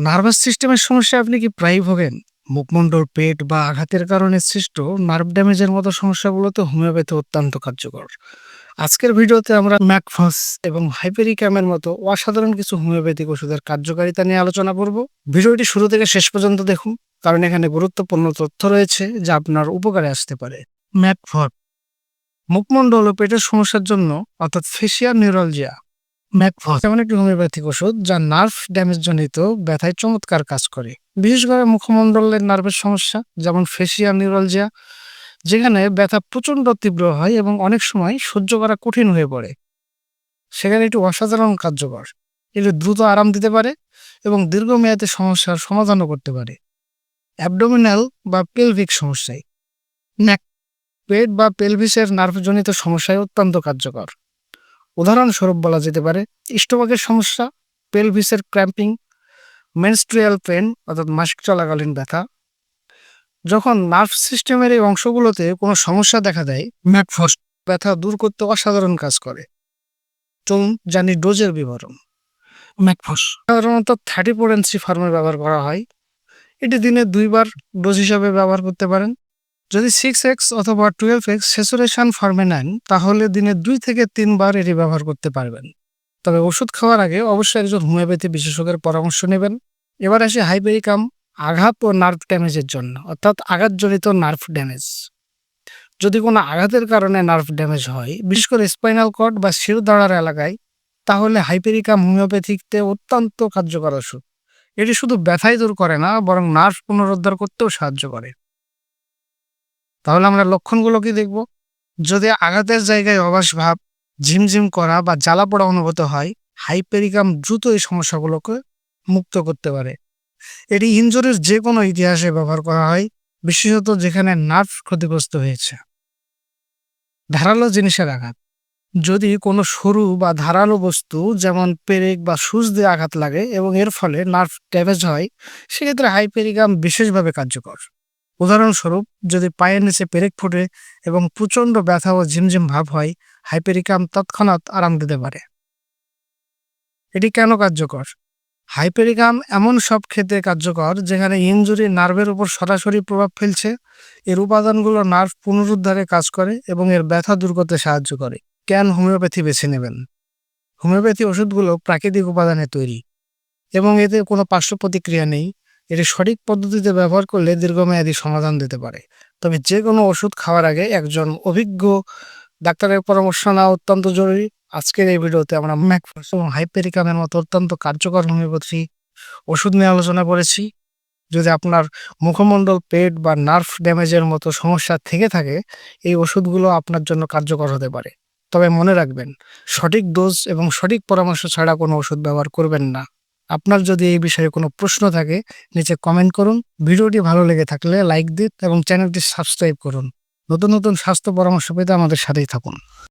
Nervous সিস্টেমের সমস্যায় আপনি কি প্রায়ই ভোগেন? মুখমণ্ডল, পেট বা আঘাতের কারণে সৃষ্ট নার্ভ ড্যামেজের মতো সমস্যাগুলোতে হোমিওপ্যাথি অত্যন্ত কার্যকর। আজকের ভিডিওতে আমরা ম্যাকফস এবং হাইপেরিক্যামের মতো অসাধারণ কিছু হোমিওপ্যাথিক ওষুধের কার্যকারিতা নিয়ে আলোচনা করব। ভিডিওটি শুরু থেকে শেষ পর্যন্ত দেখুন, কারণ এখানে গুরুত্বপূর্ণ তথ্য রয়েছে যা আপনার উপকারে আসতে পারে। ম্যাকফস মুখমণ্ডল ও পেটের সমস্যার জন্য, অর্থাৎ ফেসিয়াল নিউরালজিয়া। ম্যাকফস এমন একটি হোমিওপ্যাথিক ওষুধ যা নার্ভ ড্যামেজ জনিত ব্যথায় চমৎকার কাজ করে, বিশেষ করে মুখমণ্ডলের নার্ভের সমস্যা যেমন ফেসিয়াল নিউরালজিয়া, যেখানে ব্যথা প্রচন্ড তীব্র হয় এবং অনেক সময় সহ্য করা কঠিন হয়ে পড়ে। সেখানে এটি অসাধারণ কার্যকর। এটি দ্রুত আরাম দিতে পারে এবং দীর্ঘমেয়াদী সমস্যার সমাধানও করতে পারে। অ্যাবডোমিনাল বা পেলভিক সমস্যায়, নেক, পেট বা পেলভিসের নার্ভজনিত সমস্যায় অত্যন্ত কার্যকর। উদাহরণস্বরূপ বলা যেতে পারে স্টোমাকের সমস্যা, পেলভিসের ক্র্যাম্পিং, মেনস্ট্রুয়াল পেন অর্থাৎ মাসিক চলাকালীন ব্যথা। যখন নার্ভ সিস্টেমের এই অংশগুলোতে কোনো সমস্যা দেখা দেয়, ম্যাকফস ব্যথা দূর করতে অসাধারণ কাজ করে। চলুন জানি ডোজের বিবরণ। ম্যাকফস সাধারণত 34 ফর্মে ব্যবহার করা হয়। এটি দিনে 2 বার ডোজ হিসাবে ব্যবহার করতে পারেন। যদি 6x অথবা 12x স্যাচুরেশন ফর্মে নেন, তাহলে দিনে 2 থেকে 3 বার এটি ব্যবহার করতে পারবেন। তবে ওষুধ খাওয়ার আগে অবশ্যই একজন হোমিওপ্যাথি বিশেষজ্ঞের পরামর্শ নেবেন। এবার আসি হাইপেরিকাম, আঘাত ও নার্ভ ড্যামেজের জন্য, অর্থাৎ আঘাতজনিত নার্ভ ড্যামেজ। যদি কোনো আঘাতের কারণে নার্ভ ড্যামেজ হয়, বিশেষ করে স্পাইনাল কর্ড বা শিরদাঁড়ার এলাকায়, তাহলে হাইপেরিকাম হোমিওপ্যাথিতে অত্যন্ত কার্যকর ওষুধ। এটি শুধু ব্যথাই দূর করে না, বরং নার্ভ পুনরুদ্ধার করতেও সাহায্য করে। তাহলে আমরা লক্ষণগুলো কি দেখব? যদি আঘাতের জায়গায় অবাস ভাব, ঝিমঝিম করা বা জ্বালা পোড়া অনুভূত হয়, হাইপেরিকাম দ্রুত এই সমস্যাগুলোকে মুক্ত করতে পারে। এটি ইনজুরির যে কোনো ইতিহাসে ব্যবহার করা হয়, বিশেষত যেখানে নার্ভ ক্ষতিগ্রস্ত হয়েছে। ধারালো জিনিসের আঘাত, যদি কোনো সরু বা ধারালো বস্তু যেমন পেরেক বা সুচ দিয়ে আঘাত লাগে এবং এর ফলে নার্ভ ড্যামেজ হয়, সেক্ষেত্রে হাইপেরিকাম বিশেষভাবে কার্যকর। উদাহরণস্বরূপ, যদি পায়ের নিচে পেরেক ফোটে এবং প্রচণ্ড ব্যথা ও ঝিমঝিম ভাব হয়, হাইপেরিকাম তৎক্ষণাৎ আরাম দিতে পারে। এটি কেন কার্যকর? হাইপেরিকাম এমন সব ক্ষেত্রে কার্যকর যেখানে ইনজুরি নার্ভের উপর সরাসরি প্রভাব ফেলছে। এর উপাদানগুলো নার্ভ পুনরুদ্ধারে কাজ করে এবং এর ব্যথা দূর করতে সাহায্য করে। কেন হোমিওপ্যাথি বেছে নেবেন? হোমিওপ্যাথি ওষুধগুলো প্রাকৃতিক উপাদানে তৈরি এবং এতে কোনো পার্শ্ব প্রতিক্রিয়া নেই। এটি সঠিক পদ্ধতিতে ব্যবহার করলে দীর্ঘমেয়াদী সমাধান দিতে পারে। তবে যে কোনো ওষুধ খাওয়ার আগে একজন অভিজ্ঞ ডাক্তারের পরামর্শ নেওয়া অত্যন্ত জরুরি। আজকের এই ভিডিওতে আমরা ম্যাকফস এবং হাইপেরিকামের মতো অত্যন্ত কার্যকর হোমিওপ্যাথি ওষুধ নিয়ে আলোচনা করেছি। যদি আপনার মুখমণ্ডল, পেট বা নার্ভ ড্যামেজের মতো সমস্যা থেকে থাকে, এই ওষুধগুলো আপনার জন্য কার্যকর হতে পারে। তবে মনে রাখবেন, সঠিক ডোজ এবং সঠিক পরামর্শ ছাড়া কোনো ওষুধ ব্যবহার করবেন না। আপনার যদি এই বিষয়ে কোনো প্রশ্ন থাকে, নিচে কমেন্ট করুন। ভিডিওটি ভালো লেগে থাকলে লাইক দিন এবং চ্যানেলটি সাবস্ক্রাইব করুন। নতুন নতুন স্বাস্থ্য পরামর্শ পেতে আমাদের সাথেই থাকুন।